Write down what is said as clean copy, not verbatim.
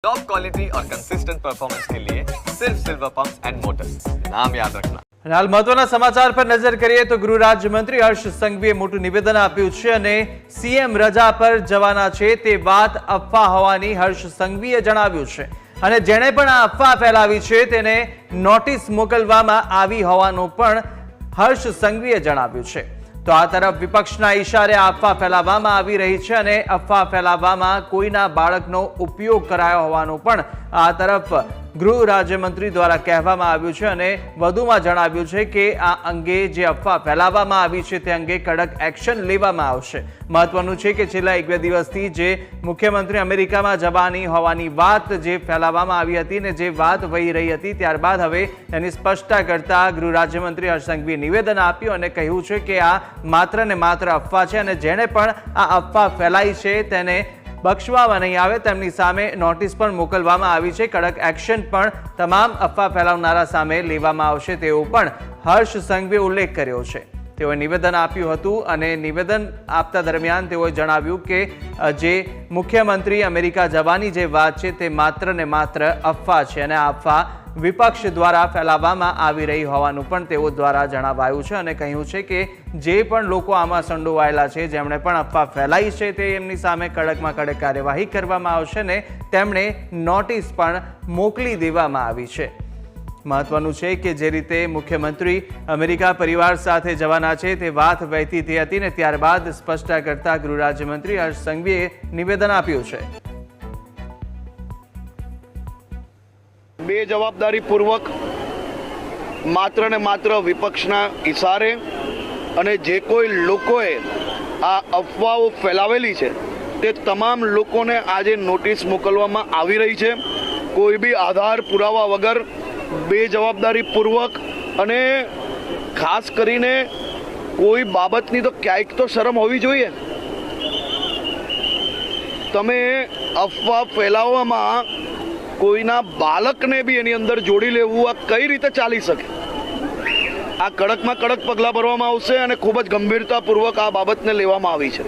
Top quality और consistent performance के लिए सिर्फ सिल्वर पंप्स एंड मोटर्स, नाम याद रखना। હાલ મહત્વના સમાચાર પર નજર કરીએ તો ગૃહ રાજ્યમંત્રી હર્ષ સંઘવીએ મોટું નિવેદન આપ્યું છે અને સીએમ રજા પર જવાના છે તે વાત અફવા હોવાની હર્ષ સંઘવીએ જણાવ્યું છે અને જેણે પણ આ અફવા ફેલાવી છે તેને નોટિસ મોકલવામાં આવી હોવાનું પણ હર્ષ સંઘવીએ જણાવ્યું છે। તો આ તરફ વિપક્ષના ઈશારે અફવા ફેલાવવામાં આવી રહી છે અને અફવા ફેલાવવામાં કોઈના બાળકનો ઉપયોગ કરાયો હોવાનું પણ આ તરફ ગૃહ રાજ્યમંત્રી દ્વારા કહેવામાં આવ્યું છે અને વધુમાં જણાવ્યું છે કે આ અંગે જે અફવા ફેલાવવામાં આવી છે તે અંગે કડક એક્શન લેવામાં આવશે। મહત્વનું છે કે છેલ્લા 1-2 દિવસથી જે મુખ્યમંત્રી અમેરિકામાં જવાની હોવાની વાત જે ફેલાવવામાં આવી હતી ને જે વાત વહી રહી હતી ત્યારબાદ હવે તેની સ્પષ્ટતા કરતા ગૃહ રાજ્યમંત્રી હર્ષ સંઘવીએ નિવેદન આપ્યું અને કહ્યું છે કે આ માત્ર ને માત્ર અફવા છે અને જેણે પણ આ અફવા ફેલાઈ છે તેને બક્ષવામાં નહીં આવે, તેમની સામે નોટિસ પણ મોકલવામાં આવી છે। કડક એક્શન પણ તમામ અફવા ફેલાવનારા સામે લેવામાં આવશે તેવો પણ હર્ષ સંઘવીએ ઉલ્લેખ કર્યો છે। તેઓએ નિવેદન આપ્યું હતું અને નિવેદન આપતા દરમિયાન તેઓએ જણાવ્યું કે જે મુખ્યમંત્રી અમેરિકા જવાની જે વાત છે તે માત્ર ને માત્ર અફવા છે અને આ અફવા વિપક્ષ દ્વારા ફેલાવવામાં આવી રહી હોવાનું પણ તેઓ દ્વારા જણાવાયું છે અને કહ્યું છે કે જે પણ લોકો આમાં સંડોવાયેલા છે જેમણે પણ અફવા ફેલાઈ છે તે એમની સામે કડકમાં કડક કાર્યવાહી કરવામાં આવશે ને તેમણે નોટિસ પણ મોકલી દેવામાં આવી છે। મહત્વનું છે કે જે રીતે મુખ્યમંત્રી અમેરિકા પરિવાર સાથે જવાના છે તે વાત વહેતી થઈ હતી ને ત્યારબાદ સ્પષ્ટતા કરતા ગૃહ રાજ્યમંત્રી હર્ષ સંઘવીએ નિવેદન આપ્યું છે। બેજવાબદારીપૂર્વક માત્ર ને માત્ર વિપક્ષના ઇશારે અને જે કોઈ લોકોએ આ અફવાઓ ફેલાવેલી છે તે તમામ લોકોને આજે નોટિસ મોકલવામાં આવી રહી છે। કોઈ બી આધાર પુરાવા વગર બેજવાબદારીપૂર્વક અને ખાસ કરીને કોઈ બાબતની તો ક્યાંક તો શરમ હોવી જોઈએ। તમે અફવા ફેલાવવામાં કોઈના બાળકને બી એની અંદર જોડી લેવું આ કઈ રીતે ચાલી શકે? આ કડકમાં કડક પગલાં ભરવામાં આવશે અને ખૂબ જ ગંભીરતાપૂર્વક આ બાબતને લેવામાં આવી છે।